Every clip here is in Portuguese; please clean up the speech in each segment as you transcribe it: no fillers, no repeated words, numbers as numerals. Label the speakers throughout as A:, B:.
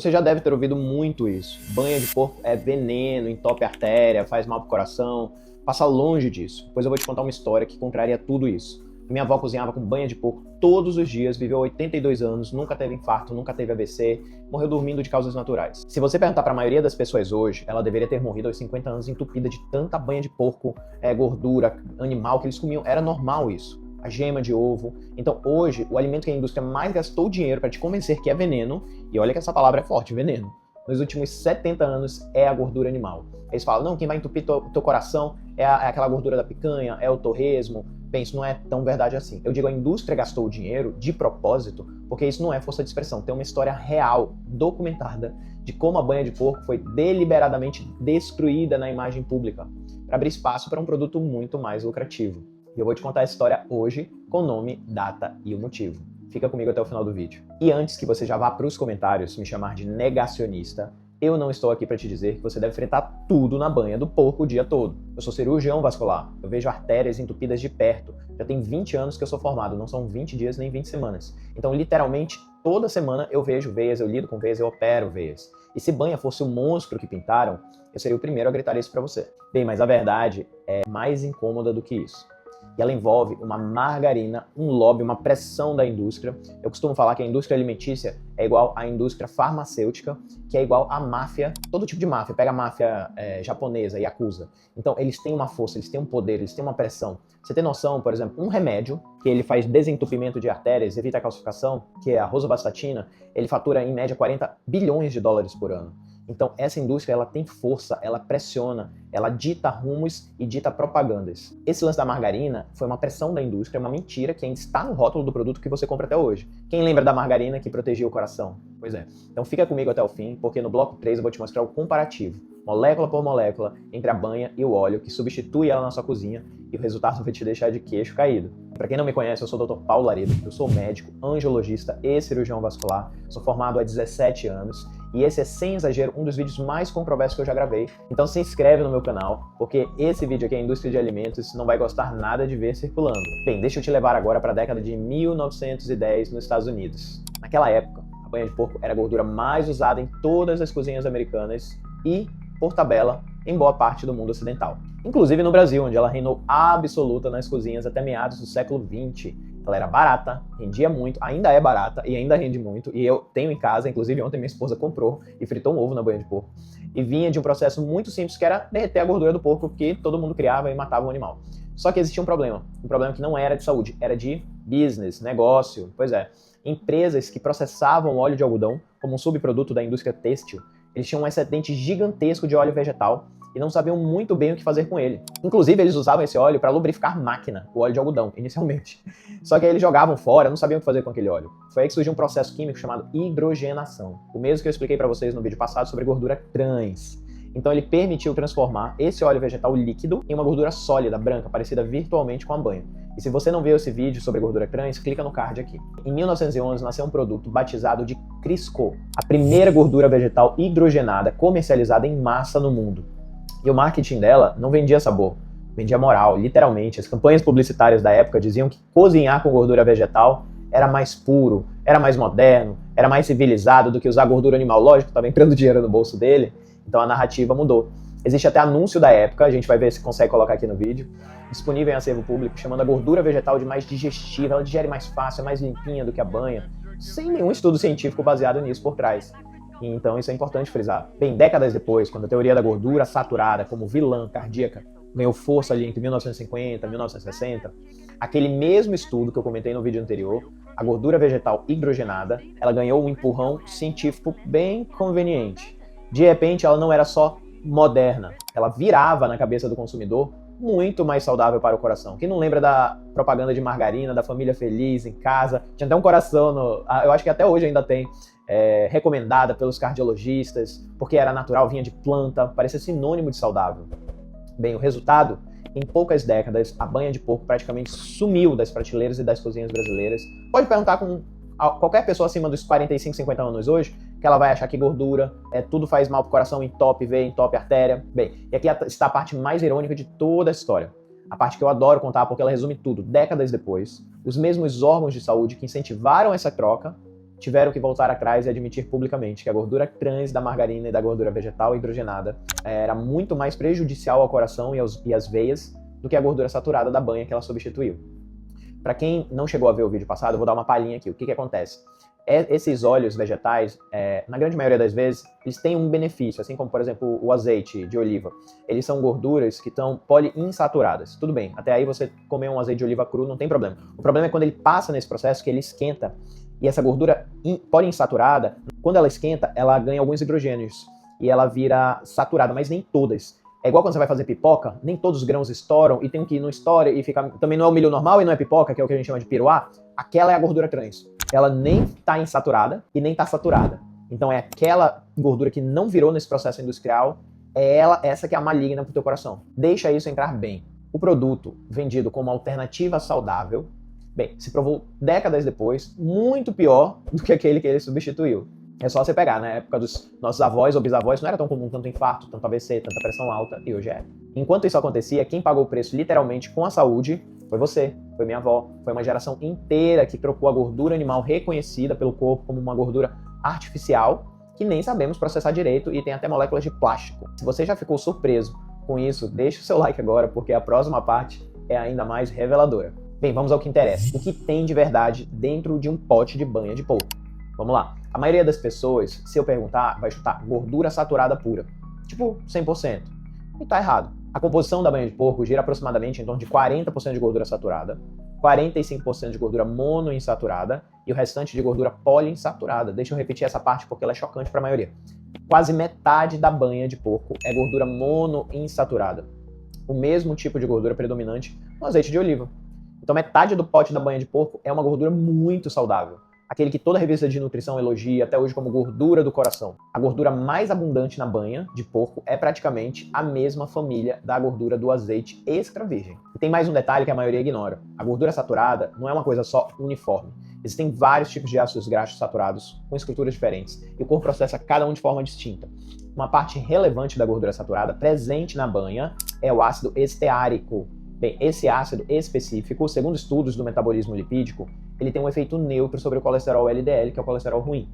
A: Você já deve ter ouvido muito isso. Banha de porco é veneno, entope a artéria, faz mal pro coração. Passa longe disso, pois eu vou te contar uma história que contraria tudo isso. Minha avó cozinhava com banha de porco todos os dias, viveu 82 anos, nunca teve infarto, nunca teve AVC, morreu dormindo de causas naturais. Se você perguntar para a maioria das pessoas hoje, ela deveria ter morrido aos 50 anos entupida de tanta banha de porco, gordura, animal que eles comiam. Era normal isso. A gema de ovo. Então hoje, o alimento que a indústria mais gastou dinheiro para te convencer que é veneno, e olha que essa palavra é forte, veneno, nos últimos 70 anos é a gordura animal. Eles falam, não, quem vai entupir teu coração é aquela gordura da picanha, é o torresmo. Bem, isso não é tão verdade assim. Eu digo, a indústria gastou o dinheiro de propósito, porque isso não é força de expressão. Tem uma história real, documentada, de como a banha de porco foi deliberadamente destruída na imagem pública, para abrir espaço para um produto muito mais lucrativo. E eu vou te contar essa história hoje, com nome, data e o motivo. Fica comigo até o final do vídeo. E antes que você já vá para os comentários me chamar de negacionista, eu não estou aqui para te dizer que você deve fritar tudo na banha do porco o dia todo. Eu sou cirurgião vascular, eu vejo artérias entupidas de perto. Já tem 20 anos que eu sou formado, não são 20 dias nem 20 semanas. Então, literalmente, toda semana eu vejo veias, eu lido com veias, eu opero veias. E se banha fosse o monstro que pintaram, eu seria o primeiro a gritar isso para você. Bem, mas a verdade é mais incômoda do que isso. E ela envolve uma margarina, um lobby, uma pressão da indústria. Eu costumo falar que a indústria alimentícia é igual à indústria farmacêutica, que é igual à máfia, todo tipo de máfia. Pega a máfia japonesa, Yakuza. Então, eles têm uma força, eles têm um poder, eles têm uma pressão. Você tem noção, por exemplo, um remédio que ele faz desentupimento de artérias, evita a calcificação, que é a rosuvastatina, ele fatura em média 40 bilhões de dólares por ano. Então, essa indústria, ela tem força, ela pressiona, ela dita rumos e dita propagandas. Esse lance da margarina foi uma pressão da indústria, uma mentira que ainda está no rótulo do produto que você compra até hoje. Quem lembra da margarina que protegia o coração? Pois é. Então fica comigo até o fim, porque no bloco 3 eu vou te mostrar o comparativo, molécula por molécula, entre a banha e o óleo, que substitui ela na sua cozinha, e o resultado vai te deixar de queixo caído. Para quem não me conhece, eu sou o Dr. Paulo Laredo, eu sou médico, angiologista e cirurgião vascular, sou formado há 17 anos, e esse é, sem exagero, um dos vídeos mais controversos que eu já gravei. Então se inscreve no meu canal, porque esse vídeo aqui, a indústria de alimentos, não vai gostar nada de ver circulando. Bem, deixa eu te levar agora para a década de 1910 nos Estados Unidos. Naquela época, a banha de porco era a gordura mais usada em todas as cozinhas americanas e, por tabela, em boa parte do mundo ocidental. Inclusive no Brasil, onde ela reinou absoluta nas cozinhas até meados do século XX. Ela era barata, rendia muito, ainda é barata e ainda rende muito. E eu tenho em casa, inclusive ontem minha esposa comprou e fritou um ovo na banha de porco. E vinha de um processo muito simples, que era derreter a gordura do porco, que todo mundo criava e matava o animal. Só que existia um problema que não era de saúde, era de business, negócio. Pois é, empresas que processavam óleo de algodão como um subproduto da indústria têxtil, eles tinham um excedente gigantesco de óleo vegetal e não sabiam muito bem o que fazer com ele. Inclusive, eles usavam esse óleo para lubrificar máquina, o óleo de algodão, inicialmente. Só que aí eles jogavam fora, não sabiam o que fazer com aquele óleo. Foi aí que surgiu um processo químico chamado hidrogenação, o mesmo que eu expliquei para vocês no vídeo passado sobre gordura trans. Então ele permitiu transformar esse óleo vegetal líquido em uma gordura sólida, branca, parecida virtualmente com a banha. E se você não viu esse vídeo sobre gordura trans, clica no card aqui. Em 1911 nasceu um produto batizado de Crisco, a primeira gordura vegetal hidrogenada comercializada em massa no mundo. E o marketing dela não vendia sabor, vendia moral, literalmente. As campanhas publicitárias da época diziam que cozinhar com gordura vegetal era mais puro, era mais moderno, era mais civilizado do que usar gordura animal. Lógico, estava entrando dinheiro no bolso dele, então a narrativa mudou. Existe até anúncio da época, a gente vai ver se consegue colocar aqui no vídeo, disponível em acervo público, chamando a gordura vegetal de mais digestiva, ela digere mais fácil, é mais limpinha do que a banha, sem nenhum estudo científico baseado nisso por trás. Então isso é importante frisar. Bem, décadas depois, quando a teoria da gordura saturada como vilã cardíaca ganhou força ali entre 1950 e 1960, aquele mesmo estudo que eu comentei no vídeo anterior, a gordura vegetal hidrogenada, ela ganhou um empurrão científico bem conveniente. De repente, ela não era só moderna, ela virava na cabeça do consumidor muito mais saudável para o coração. Quem não lembra da propaganda de margarina, da família feliz em casa? Tinha até um coração, eu acho que até hoje ainda tem, recomendada pelos cardiologistas, porque era natural, vinha de planta, parecia sinônimo de saudável. Bem, o resultado, em poucas décadas, a banha de porco praticamente sumiu das prateleiras e das cozinhas brasileiras. Pode perguntar com qualquer pessoa acima dos 45, 50 anos hoje, que ela vai achar que gordura, tudo faz mal pro coração, entope veia, entope artéria. Bem, e aqui está a parte mais irônica de toda a história. A parte que eu adoro contar porque ela resume tudo. Décadas depois, os mesmos órgãos de saúde que incentivaram essa troca tiveram que voltar atrás e admitir publicamente que a gordura trans da margarina e da gordura vegetal hidrogenada era muito mais prejudicial ao coração e às veias do que a gordura saturada da banha que ela substituiu. Para quem não chegou a ver o vídeo passado, eu vou dar uma palhinha aqui. O que acontece? Esses óleos vegetais, na grande maioria das vezes, eles têm um benefício, assim como, por exemplo, o azeite de oliva. Eles são gorduras que estão poliinsaturadas. Tudo bem, até aí você comer um azeite de oliva cru não tem problema. O problema é quando ele passa nesse processo, que ele esquenta. E essa gordura poliinsaturada, quando ela esquenta, ela ganha alguns hidrogênios. E ela vira saturada, mas nem todas. É igual quando você vai fazer pipoca, nem todos os grãos estouram, e tem um que não estoura e fica... Também não é o milho normal e não é pipoca, que é o que a gente chama de piruá. Aquela é a gordura trans. Ela nem está insaturada e nem está saturada. Então é aquela gordura que não virou nesse processo industrial, essa que é a maligna para o teu coração. Deixa isso entrar bem. O produto vendido como alternativa saudável, bem, se provou décadas depois muito pior do que aquele que ele substituiu. É só você pegar, na época dos nossos avós ou bisavós, não era tão comum tanto infarto, tanto AVC, tanta pressão alta, e hoje é. Enquanto isso acontecia, quem pagou o preço literalmente com a saúde foi você, foi minha avó, foi uma geração inteira que trocou a gordura animal reconhecida pelo corpo como uma gordura artificial, que nem sabemos processar direito e tem até moléculas de plástico. Se você já ficou surpreso com isso, deixa o seu like agora, porque a próxima parte é ainda mais reveladora. Bem, vamos ao que interessa. O que tem de verdade dentro de um pote de banha de porco? Vamos lá. A maioria das pessoas, se eu perguntar, vai chutar gordura saturada pura. Tipo, 100%. E tá errado. A composição da banha de porco gira aproximadamente em torno de 40% de gordura saturada, 45% de gordura monoinsaturada e o restante de gordura poliinsaturada. Deixa eu repetir essa parte porque ela é chocante para a maioria. Quase metade da banha de porco é gordura monoinsaturada. O mesmo tipo de gordura predominante no azeite de oliva. Então metade do pote da banha de porco é uma gordura muito saudável. Aquele que toda revista de nutrição elogia até hoje como gordura do coração. A gordura mais abundante na banha de porco é praticamente a mesma família da gordura do azeite extra virgem. E tem mais um detalhe que a maioria ignora. A gordura saturada não é uma coisa só uniforme. Existem vários tipos de ácidos graxos saturados com estruturas diferentes e o corpo processa cada um de forma distinta. Uma parte relevante da gordura saturada presente na banha é o ácido esteárico. Bem, esse ácido específico, segundo estudos do metabolismo lipídico, ele tem um efeito neutro sobre o colesterol LDL, que é o colesterol ruim.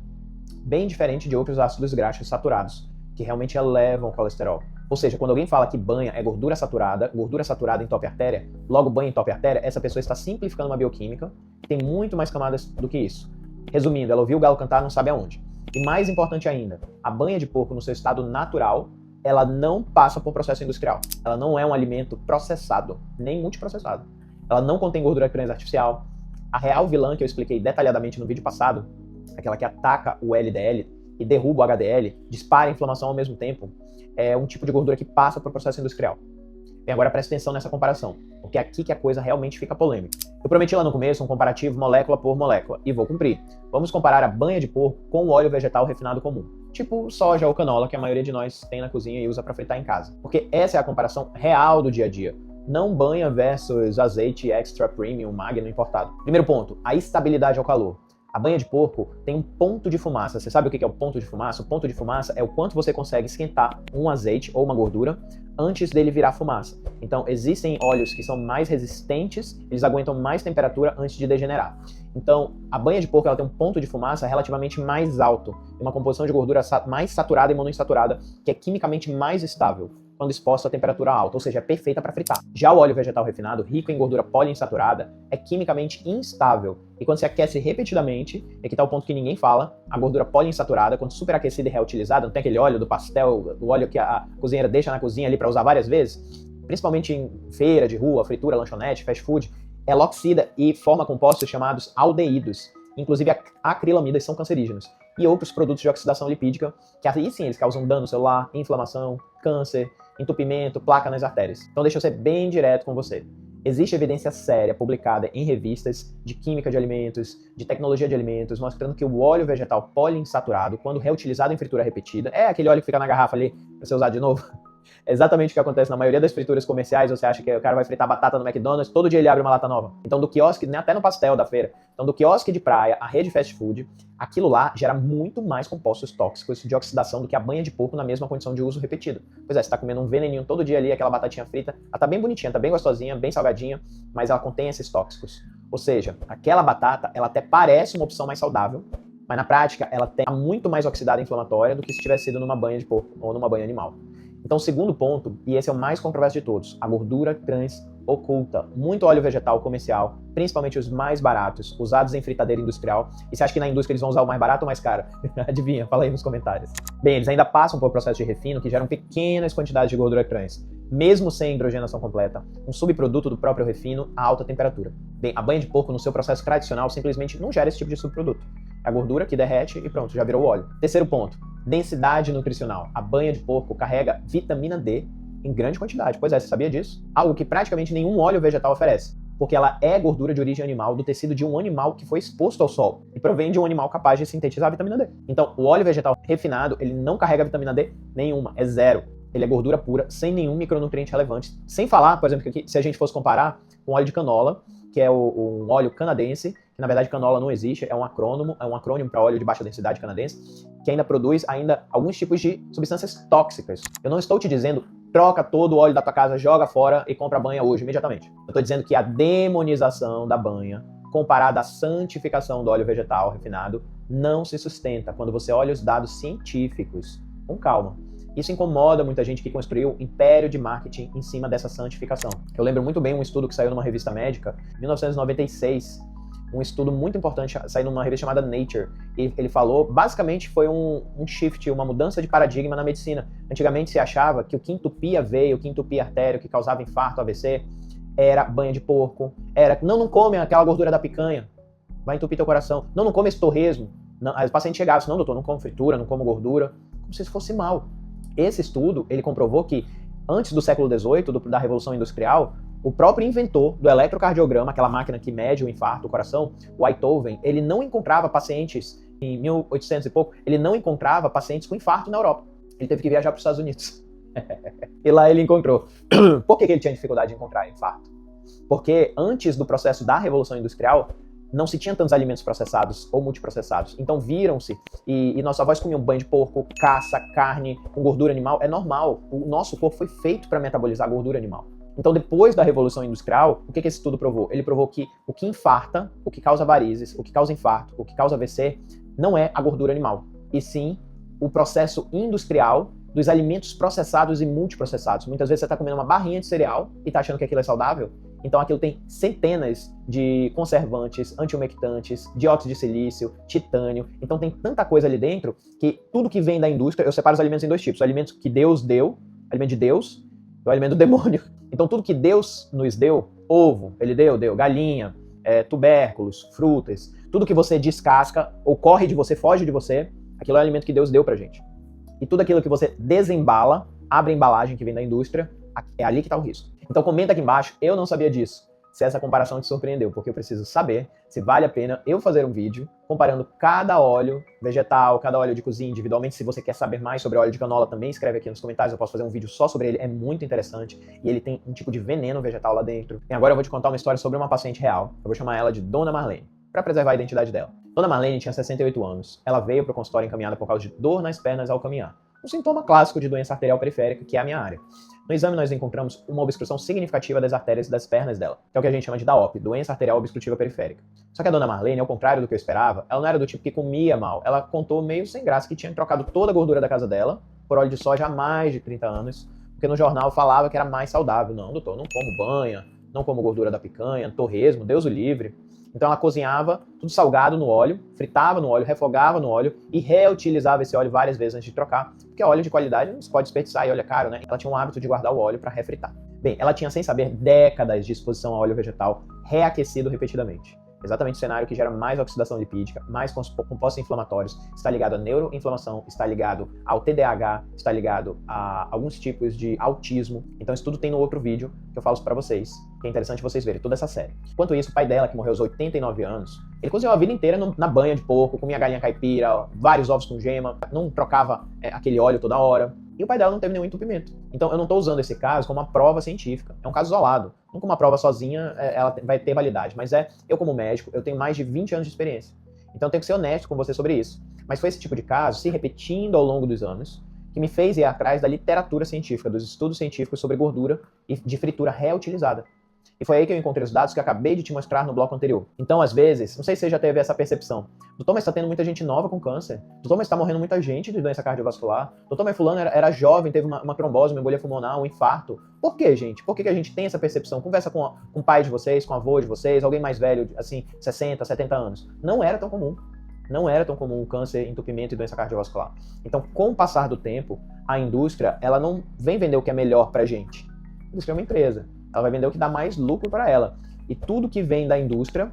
A: Bem diferente de outros ácidos graxos saturados, que realmente elevam o colesterol. Ou seja, quando alguém fala que banha é gordura saturada entope artéria, logo banha entope artéria, essa pessoa está simplificando uma bioquímica que tem muito mais camadas do que isso. Resumindo, ela ouviu o galo cantar não sabe aonde. E mais importante ainda, a banha de porco no seu estado natural, ela não passa por processo industrial. Ela não é um alimento processado, nem multiprocessado. Ela não contém gordura trans artificial. A real vilã que eu expliquei detalhadamente no vídeo passado, aquela que ataca o LDL e derruba o HDL, dispara a inflamação ao mesmo tempo, é um tipo de gordura que passa por processo industrial. Bem, agora presta atenção nessa comparação, porque é aqui que a coisa realmente fica polêmica. Eu prometi lá no começo um comparativo molécula por molécula, e vou cumprir. Vamos comparar a banha de porco com o óleo vegetal refinado comum, tipo soja ou canola, que a maioria de nós tem na cozinha e usa para fritar em casa. Porque essa é a comparação real do dia a dia. Não banha versus azeite extra premium, magno importado. Primeiro ponto, a estabilidade ao calor. A banha de porco tem um ponto de fumaça. Você sabe o que é o ponto de fumaça? O ponto de fumaça é o quanto você consegue esquentar um azeite ou uma gordura antes dele virar fumaça. Então, existem óleos que são mais resistentes, eles aguentam mais temperatura antes de degenerar. Então, a banha de porco ela tem um ponto de fumaça relativamente mais alto, uma composição de gordura mais saturada e monoinsaturada, que é quimicamente mais estável quando exposta a temperatura alta, ou seja, é perfeita para fritar. Já o óleo vegetal refinado, rico em gordura poliinsaturada, é quimicamente instável. E quando se aquece repetidamente, e aqui está o ponto que ninguém fala, a gordura poliinsaturada, quando superaquecida e reutilizada, não tem aquele óleo do pastel, o óleo que a cozinheira deixa na cozinha ali para usar várias vezes, principalmente em feira de rua, fritura, lanchonete, fast food, ela oxida e forma compostos chamados aldeídos. Inclusive, acrilamidas são cancerígenos. E outros produtos de oxidação lipídica, que aí sim eles causam dano celular, inflamação, câncer, entupimento, placa nas artérias. Então deixa eu ser bem direto com você. Existe evidência séria publicada em revistas de química de alimentos, de tecnologia de alimentos, mostrando que o óleo vegetal poliinsaturado, quando reutilizado em fritura repetida, é aquele óleo que fica na garrafa ali para você usar de novo. É exatamente o que acontece na maioria das frituras comerciais. Você acha que o cara vai fritar batata no McDonald's, todo dia ele abre uma lata nova. Então do quiosque, até no pastel da feira, então do quiosque de praia, a rede fast food, aquilo lá gera muito mais compostos tóxicos de oxidação do que a banha de porco na mesma condição de uso repetido. Pois é, você tá comendo um veneninho todo dia ali, aquela batatinha frita, ela tá bem bonitinha, tá bem gostosinha, bem salgadinha, mas ela contém esses tóxicos. Ou seja, aquela batata, ela até parece uma opção mais saudável, Mas na prática, ela está muito mais oxidada e inflamatória do que se tivesse sido numa banha de porco ou numa banha animal. Então, o segundo ponto, e esse é o mais controverso de todos, a gordura trans oculta. Muito óleo vegetal comercial, principalmente os mais baratos, usados em fritadeira industrial. E você acha que na indústria eles vão usar o mais barato ou mais caro? Adivinha? Fala aí nos comentários. Bem, eles ainda passam por processo de refino que geram pequenas quantidades de gordura trans, mesmo sem hidrogenação completa, um subproduto do próprio refino a alta temperatura. Bem, a banha de porco no seu processo tradicional simplesmente não gera esse tipo de subproduto. É a gordura que derrete e pronto, já virou óleo. Terceiro ponto, densidade nutricional. A banha de porco carrega vitamina D em grande quantidade. Pois é, você sabia disso? Algo que praticamente nenhum óleo vegetal oferece, porque ela é gordura de origem animal do tecido de um animal que foi exposto ao sol e provém de um animal capaz de sintetizar a vitamina D. Então, o óleo vegetal refinado, ele não carrega vitamina D nenhuma, é zero. Ele é gordura pura, sem nenhum micronutriente relevante. Sem falar, por exemplo, que aqui, se a gente fosse comparar com óleo de canola, que é um óleo canadense, que na verdade canola não existe, é um acrônimo para óleo de baixa densidade canadense, que ainda produz alguns tipos de substâncias tóxicas. Eu não estou te dizendo troca todo o óleo da tua casa, joga fora e compra a banha hoje, imediatamente. Eu estou dizendo que a demonização da banha, comparada à santificação do óleo vegetal refinado, não se sustenta quando você olha os dados científicos. Com calma. Isso incomoda muita gente que construiu império de marketing em cima dessa santificação. Eu lembro muito bem um estudo que saiu numa revista médica, em 1996, um estudo muito importante, saiu numa revista chamada Nature, e ele falou, basicamente foi um shift, uma mudança de paradigma na medicina. Antigamente se achava que o que entupia a veia, o que entupia a artéria, o que causava infarto, AVC, era banha de porco, não come aquela gordura da picanha, vai entupir teu coração, não come esse torresmo. Não, os pacientes chegavam assim, não doutor, não como fritura, não como gordura, como se isso fosse mal. Esse estudo, ele comprovou que antes do século XVIII, da Revolução Industrial, o próprio inventor do eletrocardiograma, aquela máquina que mede o infarto do coração, o Einthoven, ele não encontrava pacientes, em 1800 e pouco, ele não encontrava pacientes com infarto na Europa. Ele teve que viajar para os Estados Unidos. E lá ele encontrou. Por que ele tinha dificuldade de encontrar infarto? Porque antes do processo da Revolução Industrial, não se tinha tantos alimentos processados ou multiprocessados. Então viram-se, e nossos avós comiam banho de porco, caça, carne, com gordura animal. É normal, o nosso corpo foi feito para metabolizar gordura animal. Então depois da Revolução Industrial, o que esse estudo provou? Ele provou que o que infarta, o que causa varizes, o que causa infarto, o que causa AVC, não é a gordura animal, e sim o processo industrial dos alimentos processados e multiprocessados. Muitas vezes você está comendo uma barrinha de cereal e está achando que aquilo é saudável. Então aquilo tem centenas de conservantes, antiumectantes, dióxido de silício, titânio. Então tem tanta coisa ali dentro que tudo que vem da indústria, eu separo os alimentos em dois tipos. O alimento que Deus deu, alimento de Deus, e o alimento do demônio. Então tudo que Deus nos deu, ovo, ele deu galinha, tubérculos, frutas, tudo que você descasca ou corre de você, foge de você, aquilo é o alimento que Deus deu pra gente. E tudo aquilo que você desembala, abre a embalagem que vem da indústria, é ali que está o risco. Então comenta aqui embaixo, eu não sabia disso, se essa comparação te surpreendeu, porque eu preciso saber se vale a pena eu fazer um vídeo comparando cada óleo vegetal, cada óleo de cozinha individualmente. Se você quer saber mais sobre óleo de canola, também escreve aqui nos comentários, eu posso fazer um vídeo só sobre ele, é muito interessante, e ele tem um tipo de veneno vegetal lá dentro. E agora eu vou te contar uma história sobre uma paciente real, eu vou chamar ela de Dona Marlene, para preservar a identidade dela. Dona Marlene tinha 68 anos, ela veio para o consultório encaminhada por causa de dor nas pernas ao caminhar. Um sintoma clássico de doença arterial periférica, que é a minha área. No exame, nós encontramos uma obstrução significativa das artérias das pernas dela, que é o que a gente chama de DAOP, doença arterial obstrutiva periférica. Só que a Dona Marlene, ao contrário do que eu esperava, ela não era do tipo que comia mal. Ela contou meio sem graça que tinha trocado toda a gordura da casa dela por óleo de soja há mais de 30 anos, porque no jornal falava que era mais saudável. Não, doutor, não como banha, não como gordura da picanha, torresmo, Deus o livre. Então ela cozinhava tudo salgado no óleo, fritava no óleo, refogava no óleo e reutilizava esse óleo várias vezes antes de trocar, porque óleo de qualidade não se pode desperdiçar e óleo é caro, né? Ela tinha um hábito de guardar o óleo para refritar. Bem, ela tinha, sem saber, décadas de exposição a óleo vegetal reaquecido repetidamente. Exatamente o cenário que gera mais oxidação lipídica, mais compostos inflamatórios, está ligado à neuroinflamação, está ligado ao TDAH, está ligado a alguns tipos de autismo. Então isso tudo tem no outro vídeo que eu falo para vocês, que é interessante vocês verem toda essa série. Enquanto isso, o pai dela, que morreu aos 89 anos, ele cozinhou a vida inteira na banha de porco, comia galinha caipira, vários ovos com gema, não trocava aquele óleo toda hora. E o pai dela não teve nenhum entupimento. Então eu não estou usando esse caso como uma prova científica. É um caso isolado. Não como uma prova sozinha, ela vai ter validade. Mas eu como médico, eu tenho mais de 20 anos de experiência. Então eu tenho que ser honesto com você sobre isso. Mas foi esse tipo de caso, se repetindo ao longo dos anos, que me fez ir atrás da literatura científica, dos estudos científicos sobre gordura e de fritura reutilizada. E foi aí que eu encontrei os dados que eu acabei de te mostrar no bloco anterior. Então, às vezes, não sei se você já teve essa percepção. Doutor, mas está tendo muita gente nova com câncer. Doutor, mas está morrendo muita gente de doença cardiovascular. Doutor, mas fulano era jovem, teve uma trombose, uma embolia pulmonar, um infarto. Por quê, gente? Por que a gente tem essa percepção? Conversa com o pai de vocês, com o avô de vocês, alguém mais velho, assim, 60, 70 anos. Não era tão comum. Não era tão comum câncer, entupimento e doença cardiovascular. Então, com o passar do tempo, a indústria, ela não vem vender o que é melhor pra gente. A indústria é uma empresa. Ela vai vender o que dá mais lucro para ela. E tudo que vem da indústria,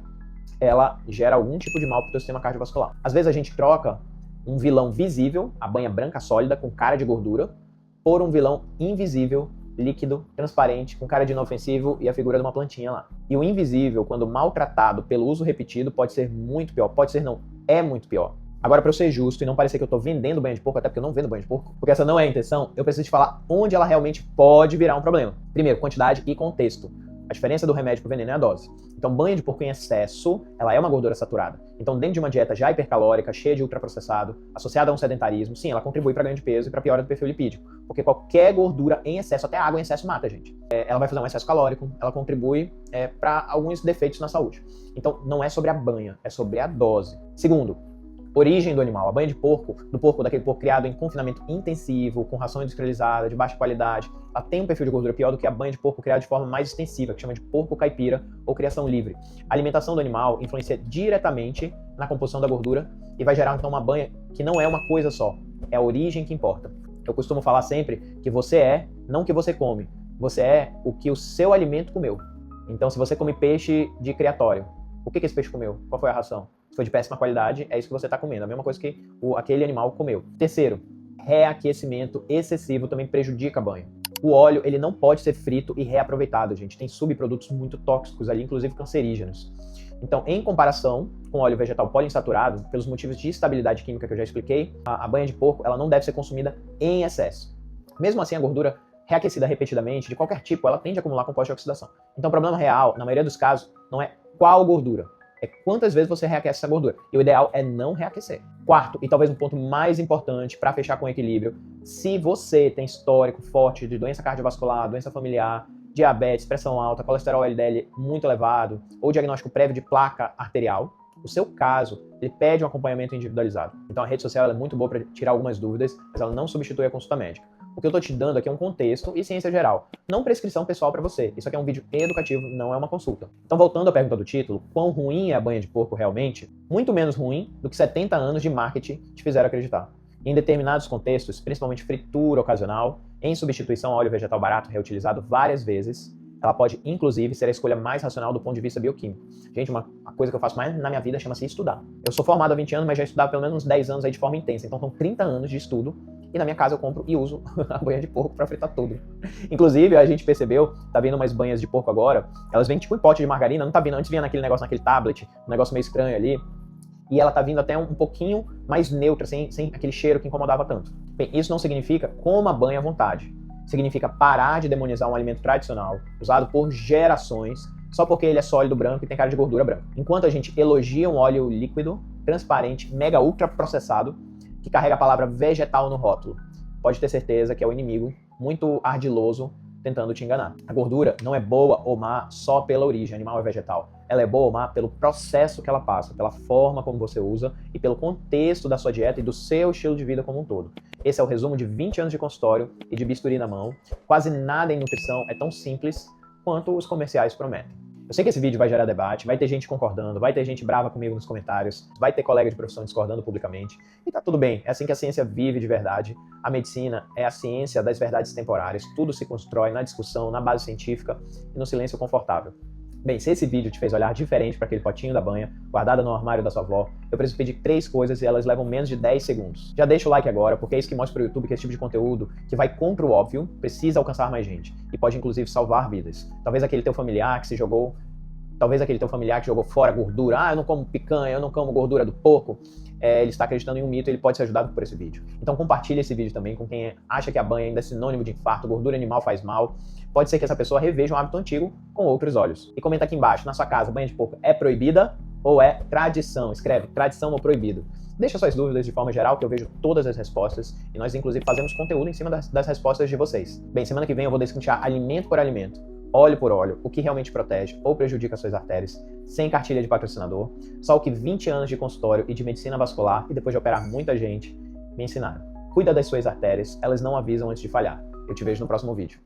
A: ela gera algum tipo de mal para o teu sistema cardiovascular. Às vezes a gente troca um vilão visível, a banha branca sólida com cara de gordura, por um vilão invisível, líquido, transparente, com cara de inofensivo e a figura de uma plantinha lá. E o invisível, quando maltratado pelo uso repetido, pode ser muito pior. Pode ser não, é muito pior. Agora, para eu ser justo e não parecer que eu estou vendendo banha de porco, até porque eu não vendo banha de porco, porque essa não é a intenção, eu preciso te falar onde ela realmente pode virar um problema. Primeiro, quantidade e contexto. A diferença do remédio para o veneno é a dose. Então, banha de porco em excesso, ela é uma gordura saturada. Então, dentro de uma dieta já hipercalórica, cheia de ultraprocessado, associada a um sedentarismo, sim, ela contribui para ganho de peso e para piora do perfil lipídico. Porque qualquer gordura em excesso, até água em excesso mata, gente. Ela vai fazer um excesso calórico, ela contribui para alguns defeitos na saúde. Então, não é sobre a banha, é sobre a dose. Segundo, origem do animal. A banha de porco, daquele porco criado em confinamento intensivo, com ração industrializada, de baixa qualidade, ela tem um perfil de gordura pior do que a banha de porco criada de forma mais extensiva, que chama de porco caipira ou criação livre. A alimentação do animal influencia diretamente na composição da gordura e vai gerar então uma banha que não é uma coisa só, é a origem que importa. Eu costumo falar sempre que você é, não o que você come, você é o que o seu alimento comeu. Então, se você come peixe de criatório, o que esse peixe comeu? Qual foi a ração? Se foi de péssima qualidade, é isso que você está comendo. A mesma coisa que aquele animal comeu. Terceiro, reaquecimento excessivo também prejudica a banha. O óleo, ele não pode ser frito e reaproveitado, gente. Tem subprodutos muito tóxicos ali, inclusive cancerígenos. Então, em comparação com óleo vegetal poliinsaturado, pelos motivos de estabilidade química que eu já expliquei, a banha de porco, ela não deve ser consumida em excesso. Mesmo assim, a gordura reaquecida repetidamente, de qualquer tipo, ela tende a acumular compostos de oxidação. Então, o problema real, na maioria dos casos, não é qual gordura, é quantas vezes você reaquece essa gordura. E o ideal é não reaquecer. Quarto, e talvez um ponto mais importante para fechar com equilíbrio, se você tem histórico forte de doença cardiovascular, doença familiar, diabetes, pressão alta, colesterol LDL muito elevado, ou diagnóstico prévio de placa arterial, o seu caso, ele pede um acompanhamento individualizado. Então a rede social é muito boa para tirar algumas dúvidas, mas ela não substitui a consulta médica. O que eu estou te dando aqui é um contexto e ciência geral, não prescrição pessoal para você. Isso aqui é um vídeo educativo, não é uma consulta. Então, voltando à pergunta do título, quão ruim é a banha de porco realmente? Muito menos ruim do que 70 anos de marketing te fizeram acreditar. Em determinados contextos, principalmente fritura ocasional, em substituição ao óleo vegetal barato reutilizado várias vezes, ela pode, inclusive, ser a escolha mais racional do ponto de vista bioquímico. Gente, uma coisa que eu faço mais na minha vida chama-se estudar. Eu sou formado há 20 anos, mas já estudava pelo menos uns 10 anos aí de forma intensa. Então, são 30 anos de estudo. E na minha casa eu compro e uso a banha de porco para fritar tudo. Inclusive, a gente percebeu, tá vindo umas banhas de porco agora, elas vêm tipo em pote de margarina, não tá vindo, antes vinha naquele negócio, naquele tablet, um negócio meio estranho ali. E ela tá vindo até um pouquinho mais neutra, sem aquele cheiro que incomodava tanto. Bem, isso não significa coma a banha à vontade. Significa parar de demonizar um alimento tradicional, usado por gerações, só porque ele é sólido branco e tem cara de gordura branca. Enquanto a gente elogia um óleo líquido, transparente, mega ultra processado, que carrega a palavra vegetal no rótulo, pode ter certeza que é o inimigo muito ardiloso tentando te enganar. A gordura não é boa ou má só pela origem, animal é vegetal. Ela é boa ou má pelo processo que ela passa, pela forma como você usa e pelo contexto da sua dieta e do seu estilo de vida como um todo. Esse é o resumo de 20 anos de consultório e de bisturi na mão. Quase nada em nutrição é tão simples quanto os comerciais prometem. Eu sei que esse vídeo vai gerar debate, vai ter gente concordando, vai ter gente brava comigo nos comentários, vai ter colega de profissão discordando publicamente, e tá tudo bem, é assim que a ciência vive de verdade. A medicina é a ciência das verdades temporárias, tudo se constrói na discussão, na base científica e no silêncio confortável. Bem, se esse vídeo te fez olhar diferente para aquele potinho da banha, guardada no armário da sua avó, eu preciso pedir 3 coisas e elas levam menos de 10 segundos. Já deixa o like agora, porque é isso que mostra pro YouTube que esse tipo de conteúdo, que vai contra o óbvio, precisa alcançar mais gente. E pode, inclusive, salvar vidas. Talvez aquele teu familiar que jogou fora gordura. Ah, eu não como picanha, eu não como gordura do porco. Ele está acreditando em um mito, ele pode ser ajudado por esse vídeo. Então compartilhe esse vídeo também com quem acha que a banha ainda é sinônimo de infarto, gordura animal faz mal. Pode ser que essa pessoa reveja um hábito antigo com outros olhos. E comenta aqui embaixo, na sua casa, banha de porco é proibida ou é tradição? Escreve, tradição ou proibido. Deixa suas dúvidas de forma geral, que eu vejo todas as respostas. E nós, inclusive, fazemos conteúdo em cima das respostas de vocês. Bem, semana que vem eu vou destrinchar alimento por alimento óleo por óleo, o que realmente protege ou prejudica suas artérias, sem cartilha de patrocinador, só o que 20 anos de consultório e de medicina vascular e depois de operar muita gente me ensinaram. Cuida das suas artérias, elas não avisam antes de falhar. Eu te vejo no próximo vídeo.